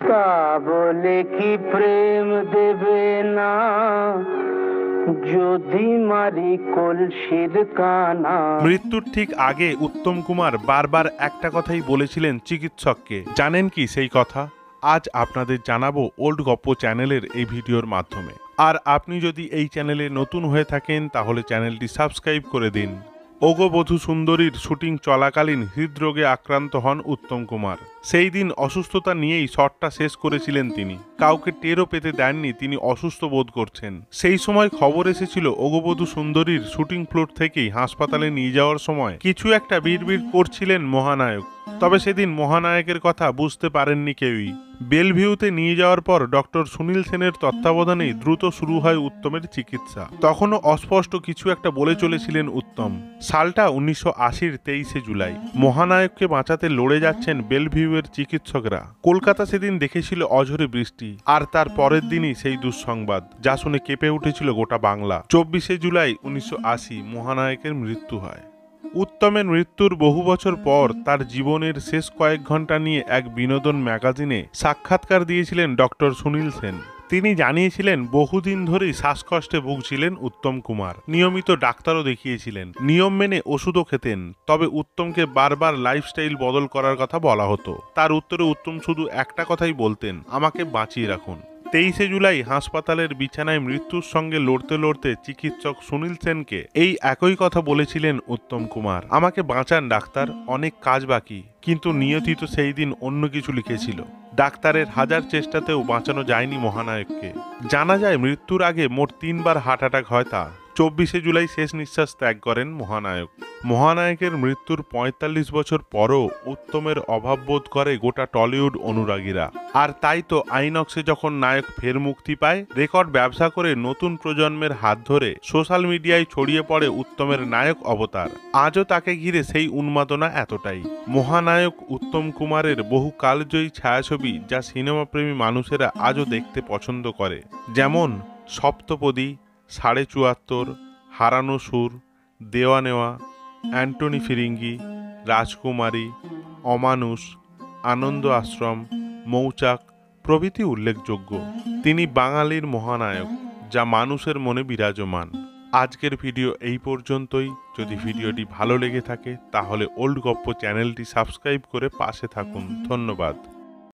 তা বলে কি প্রেম দেবে না যদি মারি কলসির কানা। মৃত্যুর ঠিক আগে উত্তম কুমার বারবার একটা কথাই বলেছিলেন চিকিৎসককে। জানেন কি সেই কথা? আজ আপনাদের জানাবো ওল্ড গপ্প চ্যানেলের এই ভিডিওর মাধ্যমে। আর আপনি যদি এই চ্যানেলে নতুন হয়ে থাকেন তাহলে চ্যানেলটি সাবস্ক্রাইব করে দিন। ওগো সুন্দরীর শুটিং চলাকালীন হৃদরোগে আক্রান্ত হন উত্তম কুমার। সেই দিন অসুস্থতা নিয়েই শটটা শেষ করেছিলেন তিনি। কাউকে টেরও পেতে দেননি তিনি অসুস্থ বোধ করছেন। সেই সময় খবর এসেছিল ওগো সুন্দরীর শুটিং ফ্লোর থেকেই হাসপাতালে নিয়ে যাওয়ার সময় কিছু একটা বিড়বিড় করছিলেন মহানায়ক। তবে সেদিন মহানায়কের কথা বুঝতে পারেননি কেউই। বেলভিউতে নিয়ে যাওয়ার পর ডক্টর সুনীল সেনের তত্ত্বাবধানেই দ্রুত শুরু হয় উত্তমের চিকিৎসা। তখনও অস্পষ্ট কিছু একটা বলে চলেছিলেন উত্তম। সালটা 1980-র 23শে জুলাই। মহানায়ককে বাঁচাতে লড়ে যাচ্ছেন বেলভিউয়ের চিকিৎসকরা। কলকাতা সেদিন দেখেছিল অঝরে বৃষ্টি, আর তার পরের দিনই সেই দুঃসংবাদ, যা শুনে কেঁপে উঠেছিল গোটা বাংলা। 24শে জুলাই 1980 মহানায়কের মৃত্যু হয়। উত্তমের মৃত্যুর বহু বছর পর তার জীবনের শেষ কয়েক ঘন্টা নিয়ে এক বিনোদন ম্যাগাজিনে সাক্ষাৎকার দিয়েছিলেন ডক্টর সুনীল সেন। তিনি জানিয়েছিলেন বহুদিন ধরেই শ্বাসকষ্টে ভুগছিলেন উত্তম কুমার। নিয়মিত ডাক্তারও দেখিয়েছিলেন, নিয়ম মেনে ওষুধও খেতেন। তবে উত্তমকে বারবার লাইফস্টাইল বদল করার কথা বলা হতো। তার উত্তরে উত্তম শুধু একটা কথাই বলতেন, আমাকে বাঁচিয়ে রাখুন। 23শে জুলাই হাসপাতালের বিছানায় মৃত্যুর সঙ্গে লড়তে লড়তে চিকিৎসক সুনীল সেনকে এই একই কথা বলেছিলেন উত্তম কুমার, আমাকে বাঁচান ডাক্তার, অনেক কাজ বাকি। কিন্তু নিয়তি তো সেই দিন অন্য কিছু লিখেছিল। ডাক্তারের হাজার চেষ্টাতেও বাঁচানো যায়নি মহানায়ককে। জানা যায় মৃত্যুর আগে মোট 3বার হার্ট অ্যাটাক হয় তার। 24শে জুলাই শেষ নিঃশ্বাস ত্যাগ করেন মহানায়ক। মহানায়কের মৃত্যুর 45 বছর পরও উত্তমের অভাব বোধ করে গোটা টলিউড অনুরাগীরা। আর তাই তো আইনক্সে যখন নায়ক ফের মুক্তি পায়, রেকর্ড ব্যবসা করে নতুন প্রজন্মের হাত ধরে সোশ্যাল মিডিয়ায় ছড়িয়ে পড়ে উত্তমের নায়ক অবতার। আজও তাকে ঘিরে সেই উন্মাদনা এতটাই। মহানায়ক উত্তম কুমারের বহু কালজয়ী ছায়াছবি যা সিনেমাপ্রেমী মানুষেরা আজও দেখতে পছন্দ করে, যেমন সপ্তপদী, 74.5, হারানো সুর, দেওয়া নেওয়া, অ্যান্টনি ফিরিঙ্গি, রাজকুমারী, অমানুষ, আনন্দ আশ্রম, মৌচাক প্রভৃতি উল্লেখযোগ্য। তিনি বাঙালির মহানায়ক, যা মানুষের মনে বিরাজমান। আজকের ভিডিও এই পর্যন্তই। যদি ভিডিওটি ভালো লেগে থাকে তাহলে ওল্ড গপ্প চ্যানেলটি সাবস্ক্রাইব করে পাশে থাকুন। ধন্যবাদ।